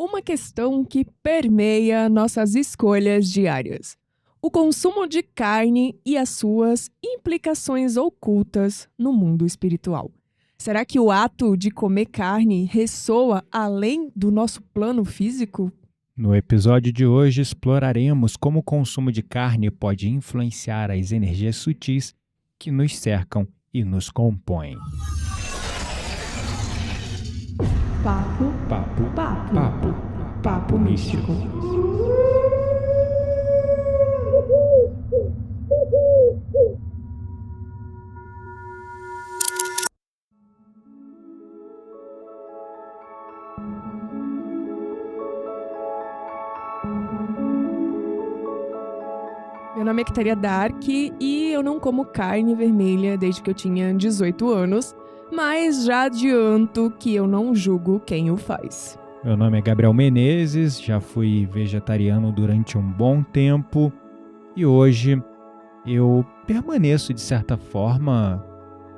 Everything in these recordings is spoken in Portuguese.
uma questão que permeia nossas escolhas diárias: o consumo de carne e as suas implicações ocultas no mundo espiritual. Será que o ato de comer carne ressoa além do nosso plano físico? No episódio de hoje, exploraremos como o consumo de carne pode influenciar as energias sutis que nos cercam e nos compõem. Papo místico. Meu nome é Kitaria Dark e eu não como carne vermelha desde que eu tinha 18 anos, mas já adianto que eu não julgo quem o faz. Meu nome é Gabriel Menezes, já fui vegetariano durante um bom tempo e hoje eu permaneço, de certa forma,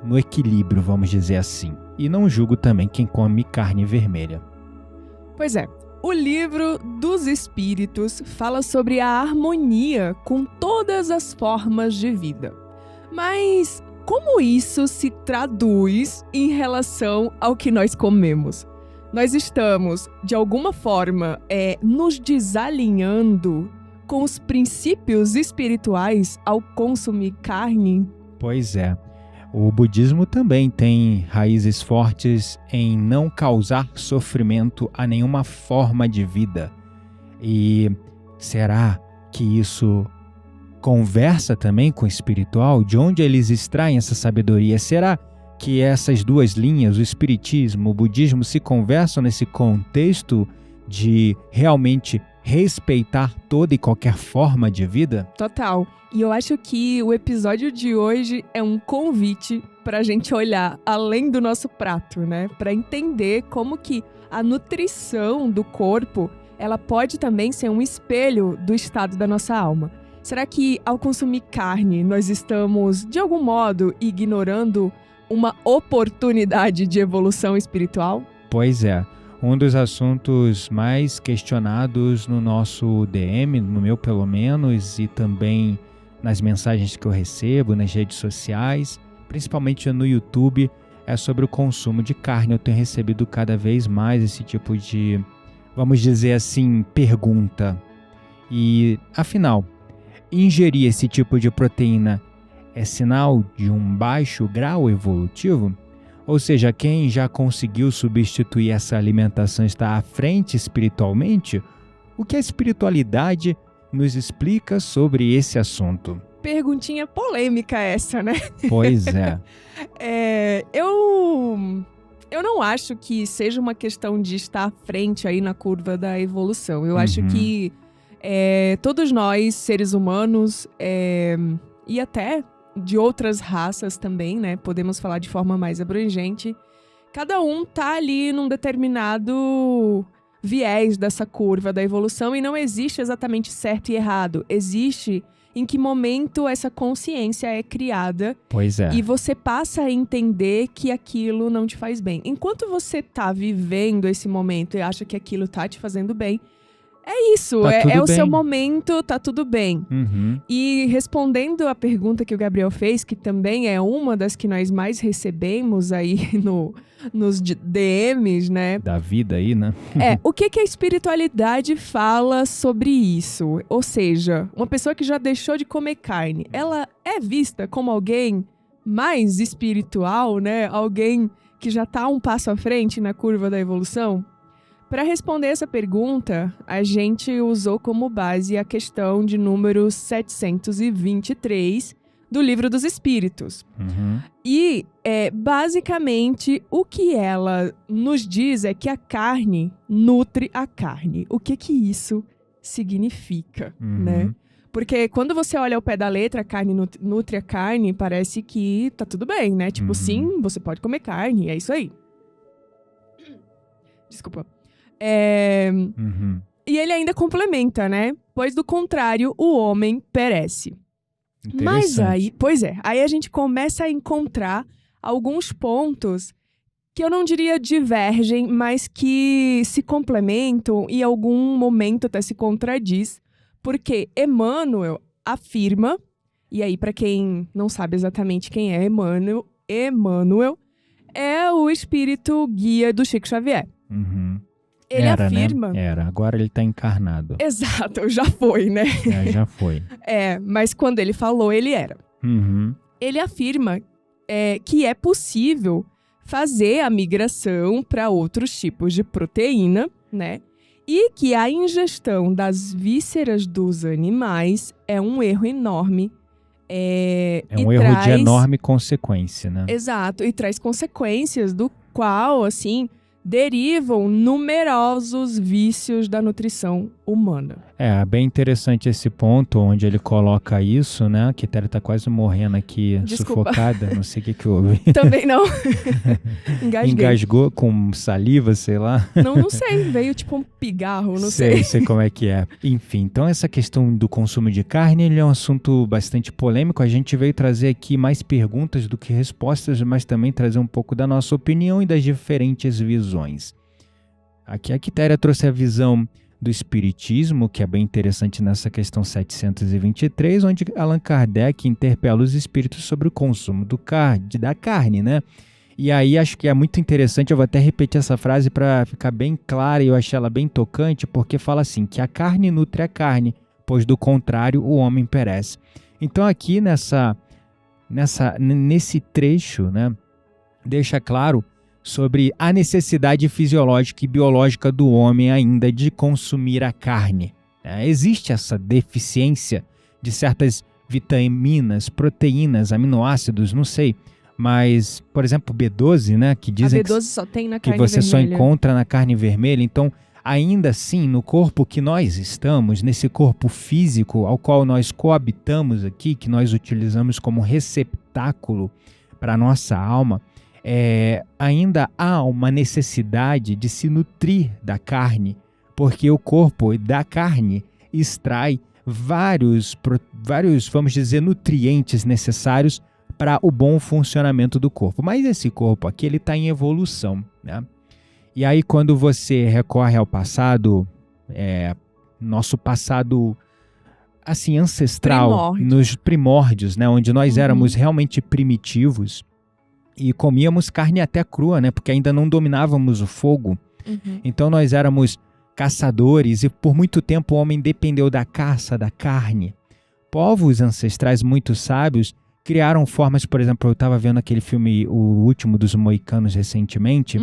no equilíbrio, vamos dizer assim. E não julgo também quem come carne vermelha. Pois é, o livro dos Espíritos fala sobre a harmonia com todas as formas de vida. Mas como isso se traduz em relação ao que nós comemos? Nós estamos, de alguma forma, nos desalinhando com os princípios espirituais ao consumir carne? Pois é. O budismo também tem raízes fortes em não causar sofrimento a nenhuma forma de vida. E será que isso conversa também com o espiritual? De onde eles extraem essa sabedoria? Será que essas duas linhas, o espiritismo, o budismo, se conversam nesse contexto de realmente respeitar toda e qualquer forma de vida? Total. E eu acho que o episódio de hoje é um convite para a gente olhar além do nosso prato, né? Para entender como que a nutrição do corpo, ela pode também ser um espelho do estado da nossa alma. Será que ao consumir carne, nós estamos, de algum modo, ignorando uma oportunidade de evolução espiritual? Pois é. Um dos assuntos mais questionados no nosso DM, no meu pelo menos, e também nas mensagens que eu recebo nas redes sociais, principalmente no YouTube, é sobre o consumo de carne. Eu tenho recebido cada vez mais esse tipo de, vamos dizer assim, pergunta. E, afinal, ingerir esse tipo de proteína é sinal de um baixo grau evolutivo? Ou seja, quem já conseguiu substituir essa alimentação está à frente espiritualmente? O que a espiritualidade nos explica sobre esse assunto? Perguntinha polêmica essa, né? Pois é. Eu não acho que seja uma questão de estar à frente aí na curva da evolução. Eu acho que todos nós, seres humanos, e até de outras raças também, né? Podemos falar de forma mais abrangente. Cada um tá ali num determinado viés dessa curva da evolução e não existe exatamente certo e errado. Existe em que momento essa consciência é criada. Pois é. E você passa a entender que aquilo não te faz bem. Enquanto você tá vivendo esse momento e acha que aquilo tá te fazendo bem, é isso, Tá tudo é o bem. seu momento, tá tudo bem. E respondendo a pergunta que o Gabriel fez, que também é uma das que nós mais recebemos aí nos DMs, né? Da vida aí, né? O que a espiritualidade fala sobre isso? Ou seja, uma pessoa que já deixou de comer carne, ela é vista como alguém mais espiritual, né? Alguém que já tá um passo à frente na curva da evolução? Para responder essa pergunta, a gente usou como base a questão de número 723 do Livro dos Espíritos. E, basicamente, o que ela nos diz é que a carne nutre a carne. O que isso significa, né? Porque quando você olha ao pé da letra, a carne nutre a carne, parece que tá tudo bem, né? Tipo, sim, você pode comer carne, é isso aí. Desculpa. E ele ainda complementa, né? Pois do contrário, o homem perece. Mas aí a gente começa a encontrar alguns pontos que eu não diria divergem, mas que se complementam e em algum momento até se contradiz, porque Emmanuel afirma, e aí para quem não sabe exatamente quem é Emmanuel é o espírito guia do Chico Xavier. Uhum. Ele afirma... Né? Era, agora ele tá encarnado. Exato, já foi, né? Já foi. Mas quando ele falou, ele era. Uhum. Ele afirma que é possível fazer a migração para outros tipos de proteína, né? E que a ingestão das vísceras dos animais é um erro enorme. É um erro de enorme consequência, né? Exato, e traz consequências do qual, assim, derivam numerosos vícios da nutrição humana. Bem interessante esse ponto onde ele coloca isso, né? A Quitéria tá quase morrendo aqui, Desculpa. sufocada, não sei o que houve. Também não. Engasguei. Engasgou com saliva, sei lá. Não sei, veio tipo um pigarro, não sei. Sei como é que é. Enfim, então essa questão do consumo de carne, ele é um assunto bastante polêmico. A gente veio trazer aqui mais perguntas do que respostas, mas também trazer um pouco da nossa opinião e das diferentes visões. Aqui a Quitéria trouxe a visão do Espiritismo, que é bem interessante nessa questão 723, onde Allan Kardec interpela os espíritos sobre o consumo da carne, né? E aí acho que é muito interessante, eu vou até repetir essa frase para ficar bem clara, e eu achei ela bem tocante, porque fala assim, que a carne nutre a carne, pois do contrário o homem perece. Então aqui nesse trecho, né, deixa claro sobre a necessidade fisiológica e biológica do homem ainda de consumir a carne. Existe essa deficiência de certas vitaminas, proteínas, aminoácidos, não sei, mas, por exemplo, B12, né, que dizem a B12 só tem na carne que você vermelha. só encontra na carne vermelha. Então, ainda assim, no corpo que nós estamos, nesse corpo físico ao qual nós coabitamos aqui, que nós utilizamos como receptáculo para a nossa alma, ainda há uma necessidade de se nutrir da carne, porque o corpo da carne extrai vários, vamos dizer, nutrientes necessários para o bom funcionamento do corpo. Mas esse corpo aqui, ele está em evolução, né? E aí, quando você recorre ao passado, nosso passado, assim, ancestral, nos primórdios, né? Onde nós éramos realmente primitivos, e comíamos carne até crua, né? Porque ainda não dominávamos o fogo. Então nós éramos caçadores e por muito tempo o homem dependeu da caça, da carne. Povos ancestrais muito sábios criaram formas, por exemplo, eu estava vendo aquele filme, O Último dos Moicanos, recentemente,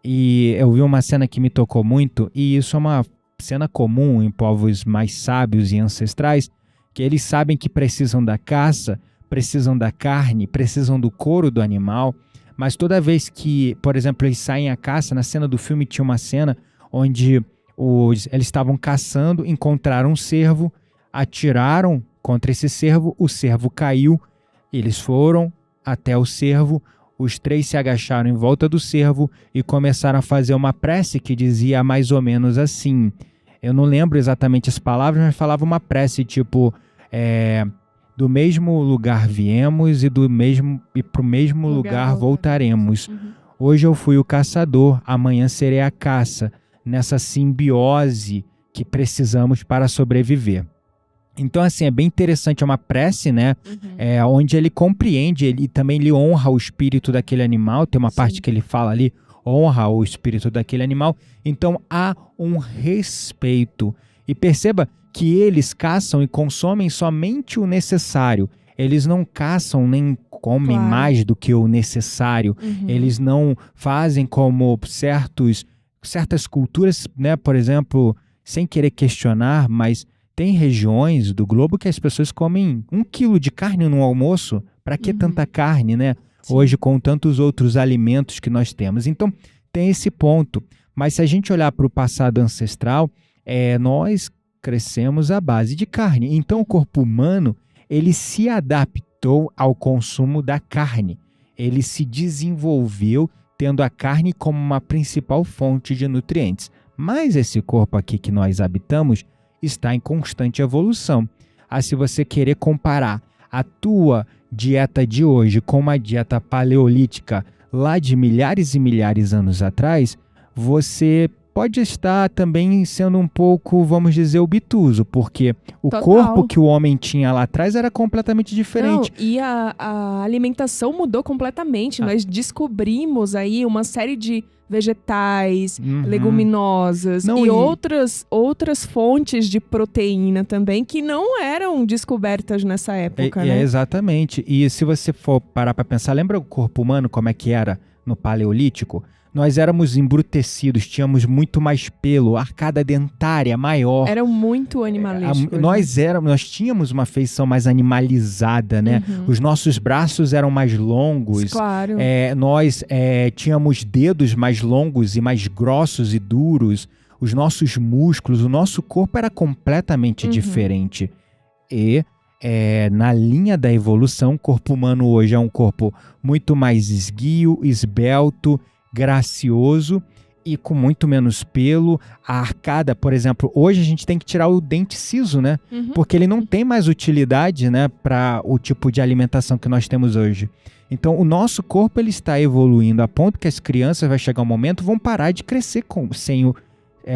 e eu vi uma cena que me tocou muito, e isso é uma cena comum em povos mais sábios e ancestrais, que eles sabem que precisam da caça, precisam da carne, precisam do couro do animal, mas toda vez que, por exemplo, eles saem à caça, na cena do filme tinha uma cena onde eles estavam caçando, encontraram um cervo, atiraram contra esse cervo, o cervo caiu, eles foram até o cervo, os três se agacharam em volta do cervo e começaram a fazer uma prece que dizia mais ou menos assim, eu não lembro exatamente as palavras, mas falava uma prece tipo... do mesmo lugar viemos e para o mesmo lugar voltaremos. Hoje eu fui o caçador, amanhã serei a caça, nessa simbiose que precisamos para sobreviver. Então, assim, é bem interessante, é uma prece, né? Onde ele compreende, ele também lhe honra o espírito daquele animal, tem uma parte que ele fala ali, honra o espírito daquele animal. Então, há um respeito. E perceba que eles caçam e consomem somente o necessário. Eles não caçam nem comem mais do que o necessário. Eles não fazem como certas culturas, né? Por exemplo, sem querer questionar, mas tem regiões do globo que as pessoas comem 1 quilo de carne no almoço. Para que tanta carne, né? Hoje, com tantos outros alimentos que nós temos. Então, tem esse ponto. Mas se a gente olhar para o passado ancestral, nós crescemos à base de carne. Então, o corpo humano, ele se adaptou ao consumo da carne. Ele se desenvolveu tendo a carne como uma principal fonte de nutrientes. Mas esse corpo aqui que nós habitamos está em constante evolução. Se você querer comparar a tua dieta de hoje com uma dieta paleolítica lá de milhares e milhares de anos atrás, você pode estar também sendo um pouco, vamos dizer, obtuso, porque o Total. corpo que o homem tinha lá atrás era completamente diferente. Não, e a alimentação mudou completamente. Nós descobrimos aí uma série de vegetais, leguminosas Não, e outras fontes de proteína também que não eram descobertas nessa época, né? Exatamente. E se você for parar para pensar, lembra o corpo humano como é que era no Paleolítico? Nós éramos embrutecidos, tínhamos muito mais pelo, arcada dentária maior. Eram muito animalísticos. Nós tínhamos uma feição mais animalizada, né? Os nossos braços eram mais longos. Claro. Nós tínhamos dedos mais longos e mais grossos e duros. Os nossos músculos, o nosso corpo era completamente diferente. E na linha da evolução, o corpo humano hoje é um corpo muito mais esguio, esbelto, gracioso e com muito menos pelo. A arcada, por exemplo, hoje a gente tem que tirar o dente ciso, né? Porque ele não tem mais utilidade, né, para o tipo de alimentação que nós temos hoje. Então, o nosso corpo ele está evoluindo a ponto que as crianças vai chegar um momento vão parar de crescer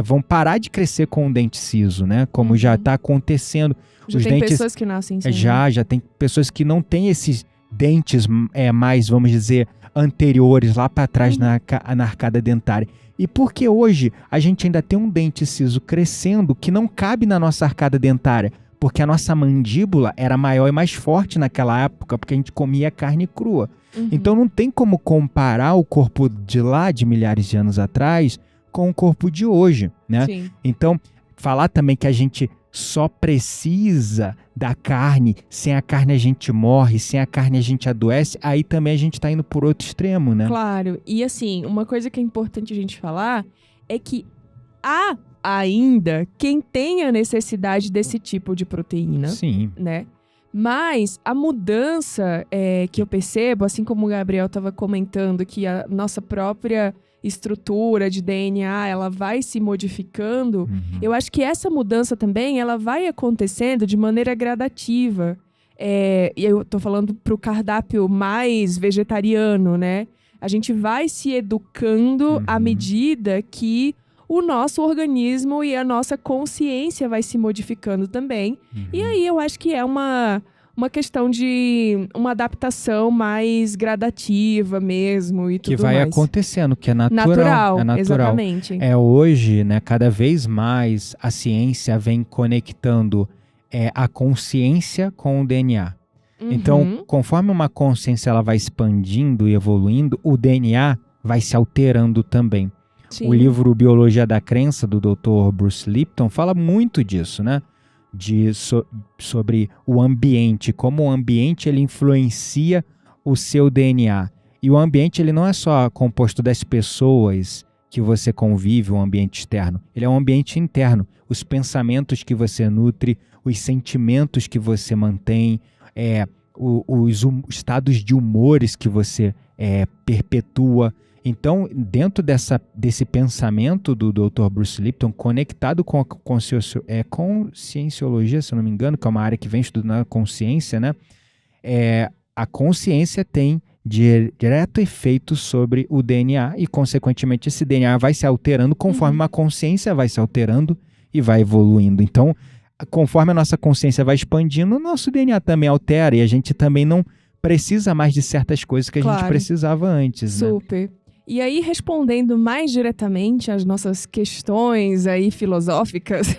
vão parar de crescer com o dente ciso, né? Como já está acontecendo. Já tem pessoas que nascem sem. Já tem pessoas que não têm esses dentes mais, vamos dizer, anteriores lá para trás na arcada dentária. E porque hoje a gente ainda tem um dente ciso crescendo que não cabe na nossa arcada dentária, porque a nossa mandíbula era maior e mais forte naquela época, porque a gente comia carne crua. Então não tem como comparar o corpo de lá, de milhares de anos atrás, com o corpo de hoje, né? Sim. Então, falar também que a gente só precisa da carne, sem a carne a gente morre, sem a carne a gente adoece, aí também a gente está indo por outro extremo, né? Claro, e assim, uma coisa que é importante a gente falar é que há ainda quem tenha necessidade desse tipo de proteína. Sim. Né? Mas a mudança que eu percebo, assim como o Gabriel estava comentando, que a nossa própria estrutura de DNA, ela vai se modificando, eu acho que essa mudança também, ela vai acontecendo de maneira gradativa. E eu tô falando pro cardápio mais vegetariano, né? A gente vai se educando à medida que o nosso organismo e a nossa consciência vai se modificando também. E aí eu acho que é uma questão de uma adaptação mais gradativa mesmo e tudo mais. Que vai acontecendo, que é natural. É natural. Exatamente. Hoje, né, cada vez mais a ciência vem conectando a consciência com o DNA. Então, conforme uma consciência ela vai expandindo e evoluindo, o DNA vai se alterando também. Sim. O livro Biologia da Crença, do Dr. Bruce Lipton, fala muito disso, né? Sobre o ambiente, como o ambiente ele influencia o seu DNA. E o ambiente ele não é só composto das pessoas que você convive, o ambiente externo. Ele é um ambiente interno. Os pensamentos que você nutre, os sentimentos que você mantém, os estados de humores que você perpetua. Então, dentro desse pensamento do Dr. Bruce Lipton, conectado com a conscienciologia, se eu não me engano, que é uma área que vem estudando a consciência, né? A consciência tem direto efeito sobre o DNA e, consequentemente, esse DNA vai se alterando conforme uma consciência vai se alterando e vai evoluindo. Então, conforme a nossa consciência vai expandindo, o nosso DNA também altera e a gente também não precisa mais de certas coisas que a gente precisava antes, né? Super. E aí, respondendo mais diretamente às nossas questões aí filosóficas,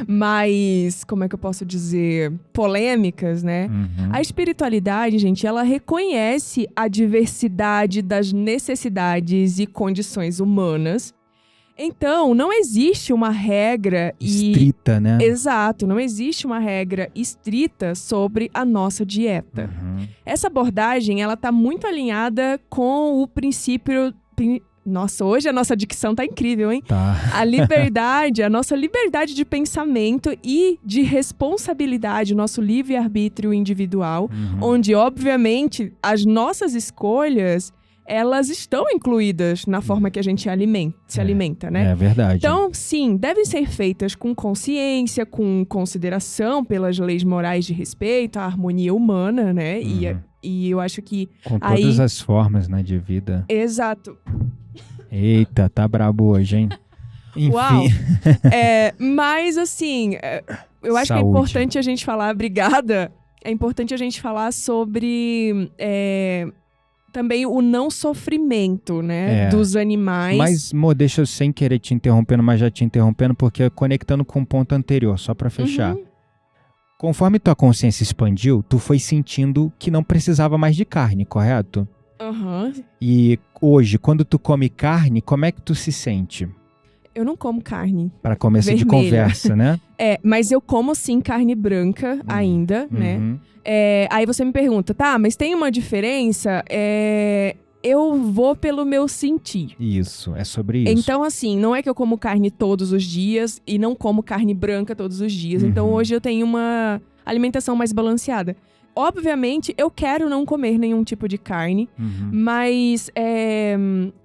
mais, como é que eu posso dizer, polêmicas, né? A espiritualidade, gente, ela reconhece a diversidade das necessidades e condições humanas. Então, não existe uma regra estrita, né? Exato, não existe uma regra estrita sobre a nossa dieta. Essa abordagem, ela tá muito alinhada com o princípio... Nossa, hoje a nossa dicção tá incrível, hein? Tá. A nossa liberdade de pensamento e de responsabilidade, o nosso livre-arbítrio individual, onde, obviamente, as nossas escolhas, elas estão incluídas na forma que a gente se alimenta, né? É verdade. Então, sim, devem ser feitas com consciência, com consideração pelas leis morais de respeito, à harmonia humana, né? E eu acho que Com aí... todas as formas, né, de vida. Exato. Eita, tá brabo hoje, hein? Enfim. Uau. Mas, assim, eu acho que é Saúde. importante a gente falar... Obrigada. É importante a gente falar sobre... também o não sofrimento, né? Dos animais. Mas, Mo, deixa eu sem querer te interrompendo, mas já te interrompendo, porque conectando com o ponto anterior, só pra fechar. Uhum. Conforme tua consciência expandiu, tu foi sentindo que não precisava mais de carne, correto? Uhum. E hoje, quando tu come carne, como é que tu se sente? Eu não como carne. Para começo de conversa, né? Mas eu como sim carne branca ainda, né? Aí você me pergunta, tá, mas tem uma diferença? Eu vou pelo meu sentir. Isso, é sobre isso. Então, assim, não é que eu como carne todos os dias e não como carne branca todos os dias. Então, hoje eu tenho uma alimentação mais balanceada. Obviamente, eu quero não comer nenhum tipo de carne, mas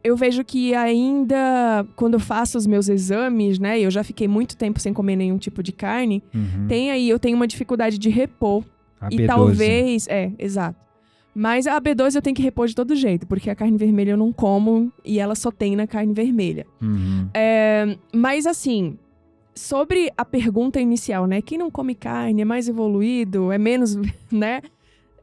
eu vejo que ainda, quando eu faço os meus exames, né, eu já fiquei muito tempo sem comer nenhum tipo de carne, eu tenho uma dificuldade de repor. A E B12. talvez, exato. Mas a B12 eu tenho que repor de todo jeito, porque a carne vermelha eu não como e ela só tem na carne vermelha. Mas assim, sobre a pergunta inicial, né? Quem não come carne é mais evoluído, é menos, né?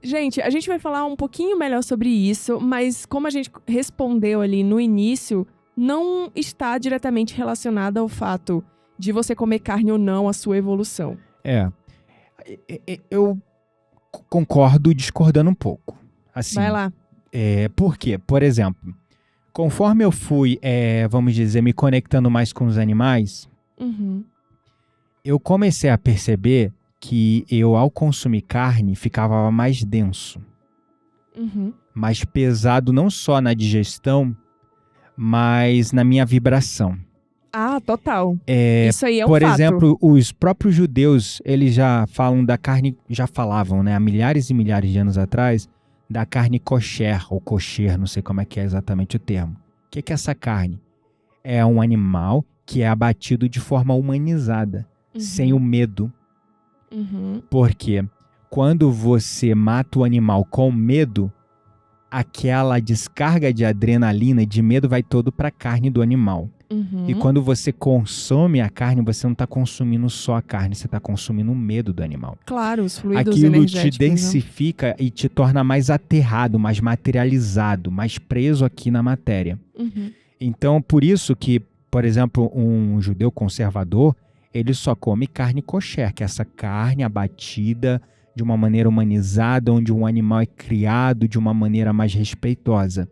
Gente, a gente vai falar um pouquinho melhor sobre isso, mas como a gente respondeu ali no início, não está diretamente relacionado ao fato de você comer carne ou não, a sua evolução. Eu concordo discordando um pouco. Assim, vai lá. Por quê? Por exemplo, conforme eu fui, vamos dizer, me conectando mais com os animais, eu comecei a perceber que eu, ao consumir carne, ficava mais denso. Mais pesado não só na digestão, mas na minha vibração. Ah, total. Isso aí é um por fato. exemplo, os próprios judeus, eles já falam da carne, já falavam, né, há milhares e milhares de anos atrás, da carne kosher, ou kosher, não sei como é que é exatamente o termo. O que é essa carne? É um animal que é abatido de forma humanizada, sem o medo. Porque quando você mata o animal com medo, aquela descarga de adrenalina e de medo vai todo para a carne do animal. E quando você consome a carne, você não está consumindo só a carne, você está consumindo o medo do animal. Claro, os fluidos Aquilo energéticos. te densifica e te torna mais aterrado, mais materializado, mais preso aqui na matéria. Então, por isso que, por exemplo, um judeu conservador, ele só come carne kosher, que é essa carne abatida de uma maneira humanizada, onde um animal é criado de uma maneira mais respeitosa.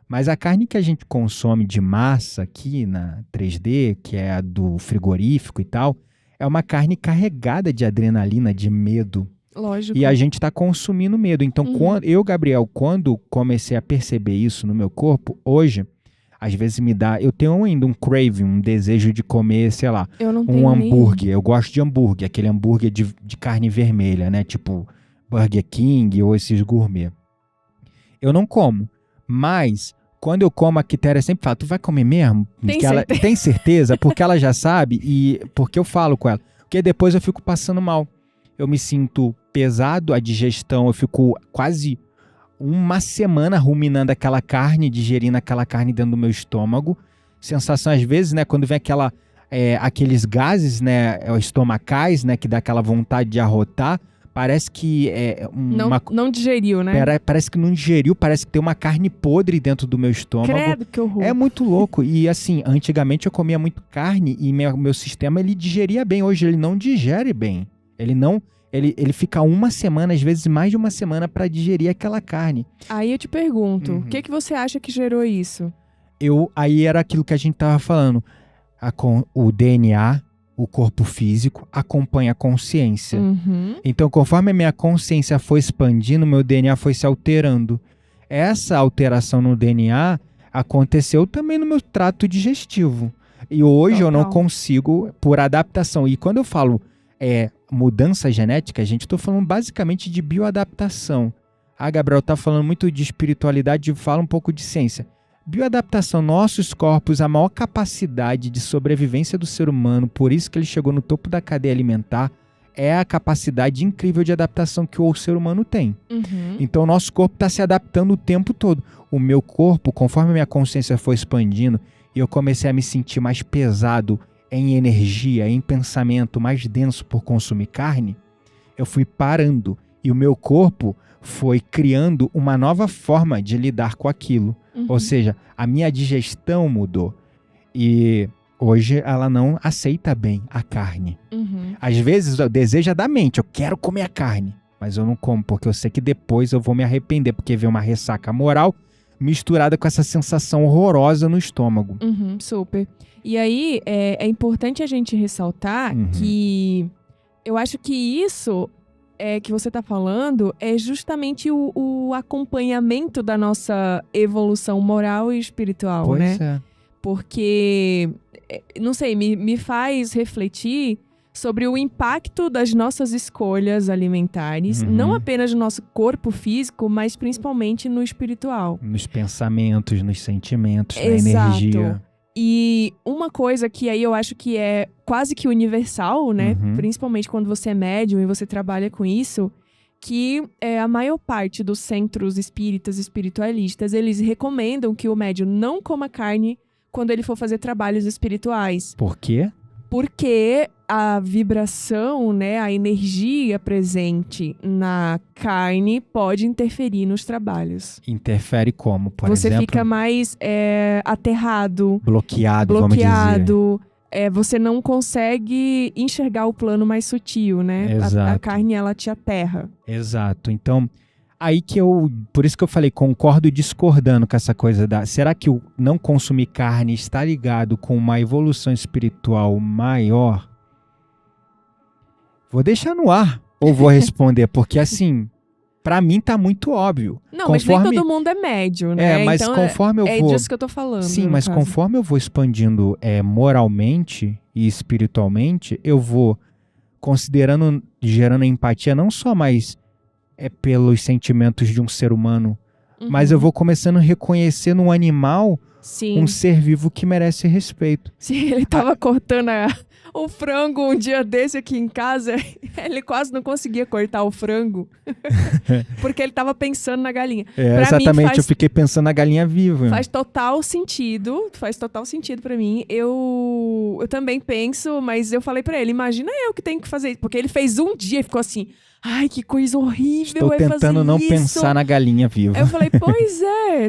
Mas a carne que a gente consome de massa aqui na 3D, que é a do frigorífico e tal, é uma carne carregada de adrenalina, de medo. Lógico. E a gente está consumindo medo. Então, Gabriel, quando comecei a perceber isso no meu corpo, hoje, às vezes eu tenho ainda um craving, um desejo de comer, sei lá, um hambúrguer. Eu gosto de hambúrguer, aquele hambúrguer de carne vermelha, né? Tipo Burger King ou esses gourmet. Eu não como, mas quando eu como, a Quitéria sempre fala, tu vai comer mesmo? Tem certeza? Porque ela já sabe e porque eu falo com ela. Porque depois eu fico passando mal. Eu me sinto pesado, a digestão, eu fico quase uma semana ruminando aquela carne, digerindo aquela carne dentro do meu estômago. Sensação, às vezes, né, quando vem aqueles gases, né, estomacais, né, que dá aquela vontade de arrotar, parece que não digeriu, né? Parece que não digeriu, parece que tem uma carne podre dentro do meu estômago. Credo, que horror. É muito louco. E assim, antigamente eu comia muito carne e meu sistema, ele digeria bem. Hoje ele não digere bem. Ele fica uma semana, às vezes mais de uma semana, para digerir aquela carne. Aí eu te pergunto, o que você acha que gerou isso? Aí era aquilo que a gente tava falando. O DNA, o corpo físico, acompanha a consciência. Então, conforme a minha consciência foi expandindo, meu DNA foi se alterando. Essa alteração no DNA aconteceu também no meu trato digestivo. E hoje eu não consigo, por adaptação. E quando eu falo mudança genética, gente, estou falando basicamente de bioadaptação. Gabriel está falando muito de espiritualidade, fala um pouco de ciência. Bioadaptação, nossos corpos, a maior capacidade de sobrevivência do ser humano, por isso que ele chegou no topo da cadeia alimentar, é a capacidade incrível de adaptação que o ser humano tem. Uhum. Então, o nosso corpo está se adaptando o tempo todo. O meu corpo, conforme a minha consciência foi expandindo e eu comecei a me sentir mais pesado em energia, em pensamento, mais denso por consumir carne, eu fui parando. E o meu corpo foi criando uma nova forma de lidar com aquilo. Uhum. Ou seja, a minha digestão mudou. E hoje ela não aceita bem a carne. Uhum. Às vezes o desejo é da mente, eu quero comer a carne, mas eu não como porque eu sei que depois eu vou me arrepender, porque vem uma ressaca moral misturada com essa sensação horrorosa no estômago. Uhum, super. E aí, é importante a gente ressaltar que eu acho que isso que você está falando é justamente o acompanhamento da nossa evolução moral e espiritual, Pois né? é. Porque, não sei, me faz refletir sobre o impacto das nossas escolhas alimentares, não apenas no nosso corpo físico, mas principalmente no espiritual. Nos pensamentos, nos sentimentos, na Exato. energia. E uma coisa que aí eu acho que é quase que universal, né? Principalmente quando você é médium e você trabalha com isso, que a maior parte dos centros espíritas, espiritualistas, eles recomendam que o médium não coma carne quando ele for fazer trabalhos espirituais. Por quê? Porque a vibração, né, a energia presente na carne pode interferir nos trabalhos. Interfere como, por você exemplo? Você fica mais aterrado. Bloqueado, vamos dizer. Você não consegue enxergar o plano mais sutil, né? Exato. A carne, ela te aterra. Exato. Então, por isso que eu falei, concordo discordando com essa coisa será que o não consumir carne está ligado com uma evolução espiritual maior? Vou deixar no ar, ou vou responder, porque assim, pra mim tá muito óbvio. Não, mas nem todo mundo é médio, né? Mas então, conforme eu vou... É disso que eu tô falando. Sim, mas caso. Conforme eu vou expandindo moralmente e espiritualmente, eu vou considerando, gerando empatia não só mais pelos sentimentos de um ser humano, mas eu vou começando a reconhecer no animal um ser vivo que merece respeito. Sim, ele tava cortando o frango um dia desse aqui em casa, ele quase não conseguia cortar o frango, porque ele tava pensando na galinha. Exatamente, eu fiquei pensando na galinha viva. Faz total sentido pra mim. Eu também penso, mas eu falei pra ele, imagina eu que tenho que fazer isso, porque ele fez um dia e ficou assim... Ai, que coisa horrível. Estou tentando não pensar na galinha viva. Eu falei, pois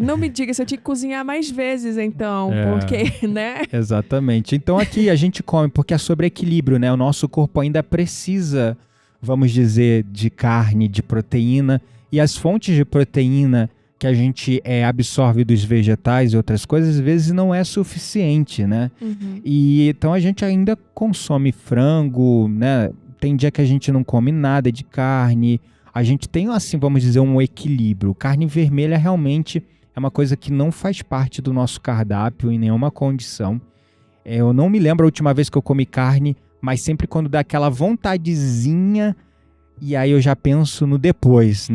não me diga se eu tinha que cozinhar mais vezes, então, porque, né? Exatamente. Então aqui a gente come porque é sobre equilíbrio, né? O nosso corpo ainda precisa, vamos dizer, de carne, de proteína. E as fontes de proteína que a gente absorve dos vegetais e outras coisas, às vezes não é suficiente, né? E então a gente ainda consome frango, né? Tem dia que a gente não come nada de carne. A gente tem, assim, vamos dizer, um equilíbrio. Carne vermelha realmente é uma coisa que não faz parte do nosso cardápio em nenhuma condição. Eu não me lembro a última vez que eu comi carne, mas sempre quando dá aquela vontadezinha, e aí eu já penso no depois.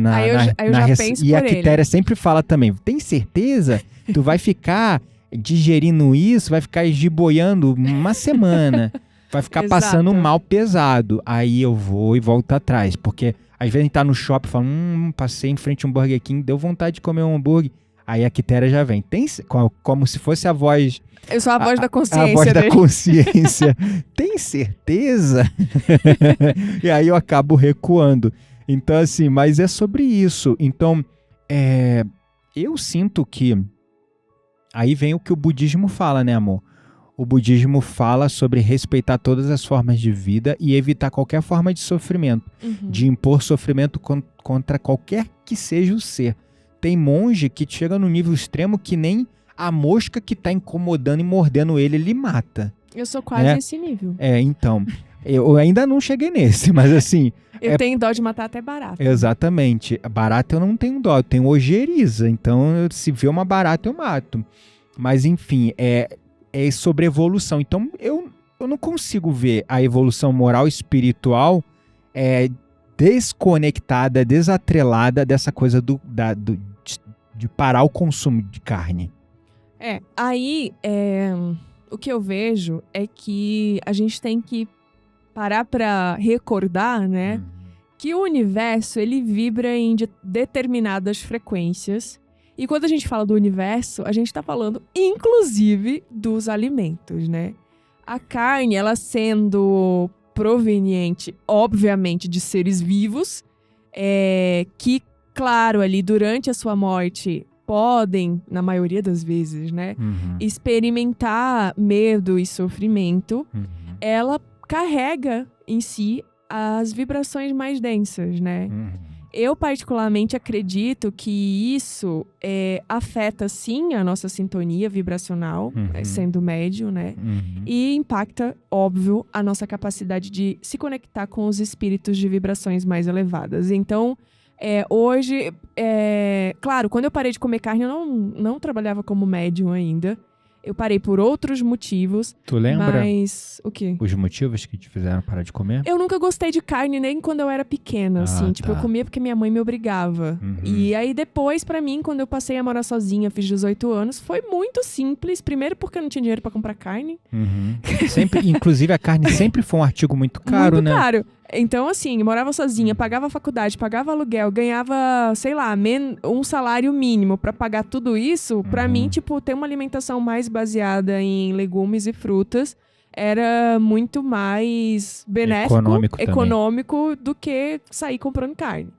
E a Quitéria sempre fala também, tem certeza? Tu vai ficar digerindo isso, vai ficar esgiboiando uma semana. Vai ficar passando mal pesado. Aí eu vou e volto atrás. Porque às vezes a gente tá no shopping e fala, passei em frente a um Burger King, deu vontade de comer um hambúrguer. Aí a Quitéria já vem. Como se fosse a voz... Eu sou a voz da consciência. A voz da consciência. Tem certeza? E aí eu acabo recuando. Então assim, mas é sobre isso. Então, eu sinto que... Aí vem o que o budismo fala, né, amor? O budismo fala sobre respeitar todas as formas de vida e evitar qualquer forma de sofrimento, de impor sofrimento contra qualquer que seja o ser. Tem monge que chega no nível extremo que nem a mosca que está incomodando e mordendo ele mata. Eu sou quase nesse nível. Então, eu ainda não cheguei nesse, mas assim... Eu tenho dó de matar até barata. Exatamente. Barata eu não tenho dó, eu tenho ojeriza. Então, se vê uma barata, eu mato. Mas enfim, é sobre evolução. Então, eu não consigo ver a evolução moral e espiritual desconectada, desatrelada dessa coisa de parar o consumo de carne. O que eu vejo é que a gente tem que parar pra recordar, né? Que o universo, ele vibra em determinadas frequências. E quando a gente fala do universo, a gente tá falando, inclusive, dos alimentos, né? A carne, ela sendo proveniente, obviamente, de seres vivos, que, claro, ali durante a sua morte podem, na maioria das vezes, né, experimentar medo e sofrimento, ela carrega em si as vibrações mais densas, né? Eu, particularmente, acredito que isso afeta, sim, a nossa sintonia vibracional, sendo médium, né? E impacta, óbvio, a nossa capacidade de se conectar com os espíritos de vibrações mais elevadas. Então, hoje, claro, quando eu parei de comer carne, eu não trabalhava como médium ainda. Eu parei por outros motivos. Tu lembra? Mas o quê? Os motivos que te fizeram parar de comer? Eu nunca gostei de carne nem quando eu era pequena, assim. Tipo, eu comia porque minha mãe me obrigava. E aí depois, pra mim, quando eu passei a morar sozinha, fiz 18 anos, foi muito simples. Primeiro porque eu não tinha dinheiro pra comprar carne. Sempre, inclusive, a carne sempre foi um artigo muito caro, muito né? Muito caro. Então, assim, eu morava sozinha, pagava a faculdade, pagava aluguel, ganhava, sei lá, um salário mínimo pra pagar tudo isso. Pra mim, tipo, ter uma alimentação mais baseada em legumes e frutas era muito mais benéfico, econômico do que sair comprando carne.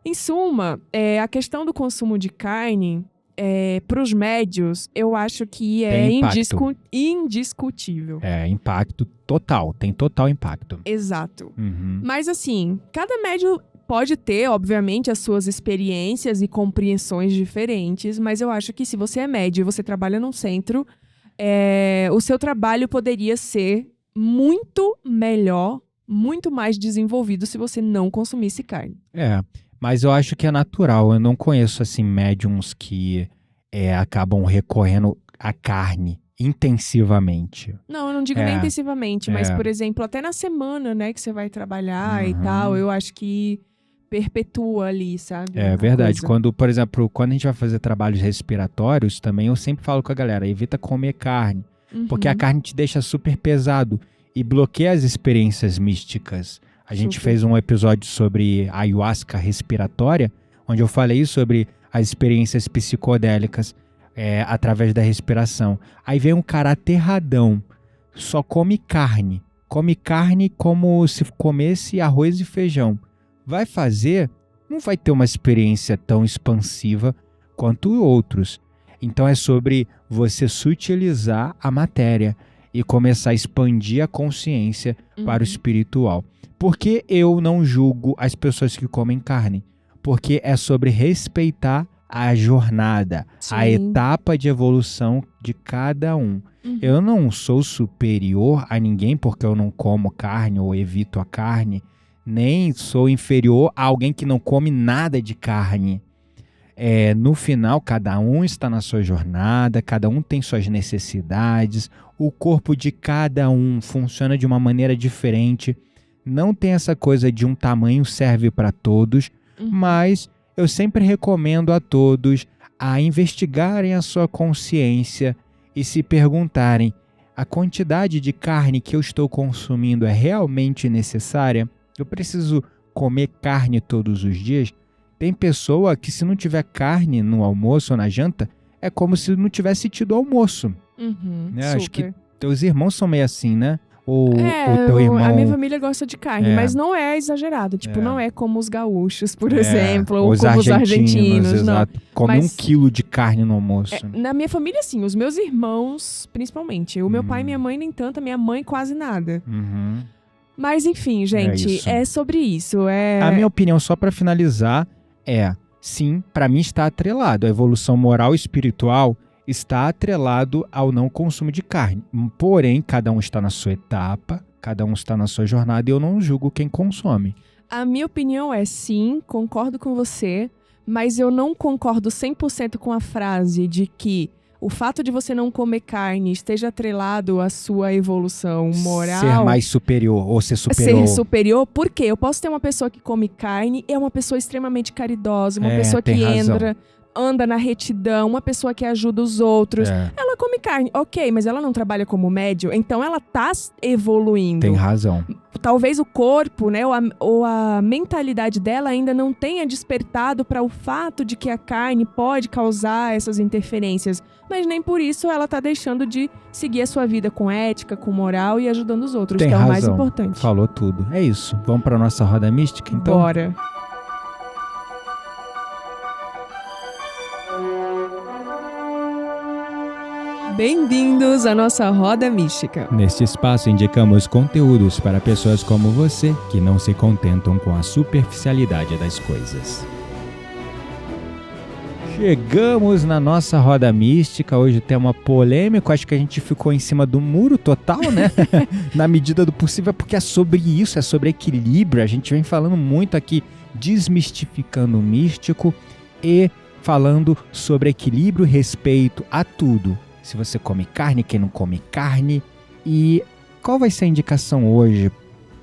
Em suma, a questão do consumo de carne, para os médios, eu acho que é indiscutível. Impacto total, tem total impacto. Exato. Mas assim, cada médio pode ter, obviamente, as suas experiências e compreensões diferentes, mas eu acho que se você é médio e você trabalha num centro, o seu trabalho poderia ser muito melhor, muito mais desenvolvido se você não consumisse carne. Mas eu acho que é natural. Eu não conheço, assim, médiums que acabam recorrendo à carne intensivamente. Não, eu não digo nem intensivamente, mas, por exemplo, até na semana, né, que você vai trabalhar e tal, eu acho que perpetua ali, sabe? É verdade. Quando, por exemplo, quando a gente vai fazer trabalhos respiratórios, também eu sempre falo com a galera, evita comer carne, porque a carne te deixa super pesado e bloqueia as experiências místicas. A gente fez um episódio sobre ayahuasca respiratória, onde eu falei sobre as experiências psicodélicas através da respiração. Aí vem um cara aterradão, só come carne como se comesse arroz e feijão. Vai fazer, não vai ter uma experiência tão expansiva quanto outros. Então é sobre você sutilizar a matéria e começar a expandir a consciência para o espiritual. Porque eu não julgo as pessoas que comem carne? Porque é sobre respeitar a jornada, a etapa de evolução de cada um. Eu não sou superior a ninguém porque eu não como carne ou evito a carne, nem sou inferior a alguém que não come nada de carne. No final, cada um está na sua jornada, cada um tem suas necessidades, o corpo de cada um funciona de uma maneira diferente. Não tem essa coisa de um tamanho serve para todos, mas eu sempre recomendo a todos a investigarem a sua consciência e se perguntarem: a quantidade de carne que eu estou consumindo é realmente necessária? Eu preciso comer carne todos os dias? Tem pessoa que, se não tiver carne no almoço ou na janta, é como se não tivesse tido almoço. Né? Acho que teus irmãos são meio assim, né? Ou o teu irmão... A minha família gosta de carne, mas não é exagerado. Tipo, não é como os gaúchos, por exemplo, ou como os argentinos. Exato. Não. Come 1 quilo de carne no almoço. Na minha família, sim. Os meus irmãos, principalmente. O meu pai e minha mãe, nem tanto. A minha mãe, quase nada. Mas, enfim, gente, é sobre isso. A minha opinião, só pra finalizar, sim, pra mim está atrelado. A evolução moral e espiritual está atrelado ao não consumo de carne. Porém, cada um está na sua etapa, cada um está na sua jornada e eu não julgo quem consome. A minha opinião é sim, concordo com você, mas eu não concordo 100% com a frase de que o fato de você não comer carne esteja atrelado à sua evolução moral. Ser mais superior ou ser superior. Ser superior, por quê? Eu posso ter uma pessoa que come carne e é uma pessoa extremamente caridosa, uma pessoa que anda na retidão, uma pessoa que ajuda os outros. Ela come carne, ok, mas ela não trabalha como médium, então ela tá evoluindo. Tem razão. talvez o corpo, né, ou a mentalidade dela ainda não tenha despertado para o fato de que a carne pode causar essas interferências, mas nem por isso ela tá deixando de seguir a sua vida com ética, com moral e ajudando os outros, Tem que é razão. o mais importante. Falou tudo. É isso. Vamos para nossa roda mística, então? Bora. Bem-vindos à nossa Roda Mística. Neste espaço indicamos conteúdos para pessoas como você que não se contentam com a superficialidade das coisas. Chegamos na nossa roda mística, hoje tema polêmico, acho que a gente ficou em cima do muro total, né? Na medida do possível, porque é sobre isso, é sobre equilíbrio, a gente vem falando muito aqui, desmistificando o místico e falando sobre equilíbrio e respeito a tudo. Se você come carne, quem não come carne. E qual vai ser a indicação hoje?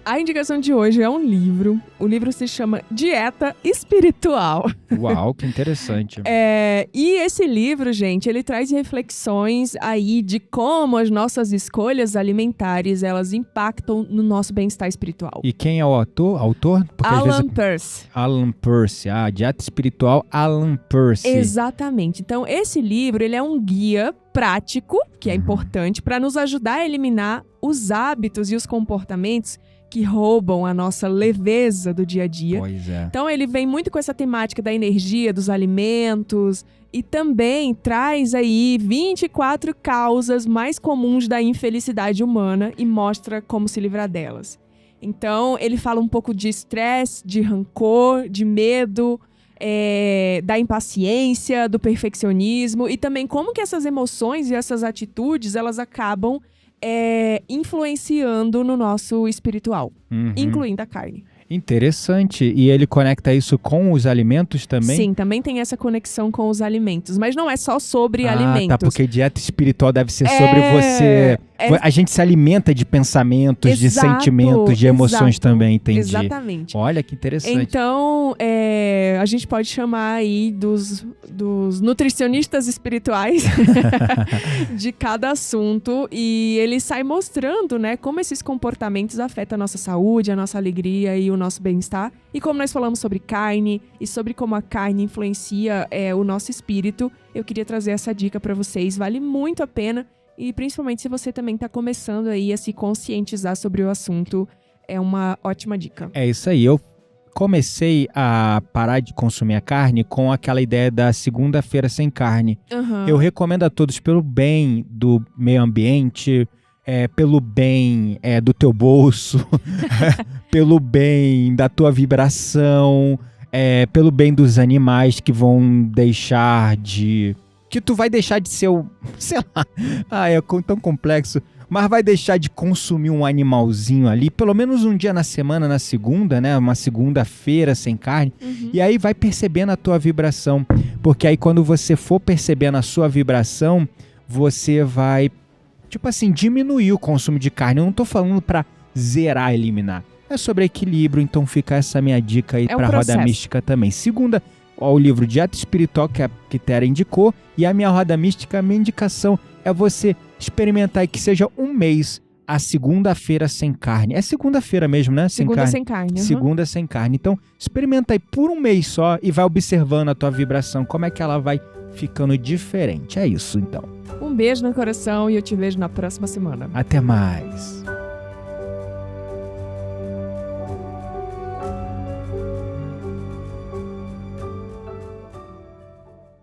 A indicação de hoje é um livro. O livro se chama Dieta Espiritual. Uau, que interessante. E esse livro, gente, ele traz reflexões aí de como as nossas escolhas alimentares, elas impactam no nosso bem-estar espiritual. E quem é o autor? Porque Alan Peirce. Alan Peirce, Dieta Espiritual Alan Peirce. Exatamente. Então, esse livro, ele é um guia prático, que é importante, para nos ajudar a eliminar os hábitos e os comportamentos que roubam a nossa leveza do dia a dia. Pois é. Então ele vem muito com essa temática da energia, dos alimentos e também traz aí 24 causas mais comuns da infelicidade humana e mostra como se livrar delas. Então ele fala um pouco de estresse, de rancor, de medo, da impaciência, do perfeccionismo e também como que essas emoções e essas atitudes elas acabam influenciando no nosso espiritual, incluindo a carne. Interessante. E ele conecta isso com os alimentos também? Sim, também tem essa conexão com os alimentos. Mas não é só sobre alimentos. Tá, porque dieta espiritual deve ser sobre você... A gente se alimenta de pensamentos, de sentimentos, de emoções também, entendi. Exatamente. Olha, que interessante. Então, a gente pode chamar aí dos nutricionistas espirituais de cada assunto. E ele sai mostrando, né, como esses comportamentos afetam a nossa saúde, a nossa alegria e o nosso bem-estar. E como nós falamos sobre carne e sobre como a carne influencia o nosso espírito, eu queria trazer essa dica para vocês. Vale muito a pena. E principalmente se você também está começando aí a se conscientizar sobre o assunto, é uma ótima dica. É isso aí. Eu comecei a parar de consumir a carne com aquela ideia da segunda-feira sem carne. Eu recomendo a todos pelo bem do meio ambiente, pelo bem do teu bolso, pelo bem da tua vibração, pelo bem dos animais que vão deixar de... que tu vai deixar de ser sei lá, é tão complexo, mas vai deixar de consumir um animalzinho ali, pelo menos um dia na semana, na segunda, né, uma segunda-feira sem carne, e aí vai percebendo a tua vibração, porque aí quando você for percebendo a sua vibração, você vai, tipo assim, diminuir o consumo de carne. Eu não tô falando pra zerar, eliminar, é sobre equilíbrio, então fica essa minha dica aí pra Roda Mística também. Segunda, o livro Dieta Espiritual que a Quitéria indicou, e a minha Roda Mística, a minha indicação é você experimentar aí que seja um mês a segunda-feira sem carne. É segunda-feira mesmo, né? Segunda sem carne. Segunda sem carne. Então, experimenta aí por um mês só e vai observando a tua vibração, como é que ela vai ficando diferente. É isso, então. Um beijo no coração e eu te vejo na próxima semana. Até mais.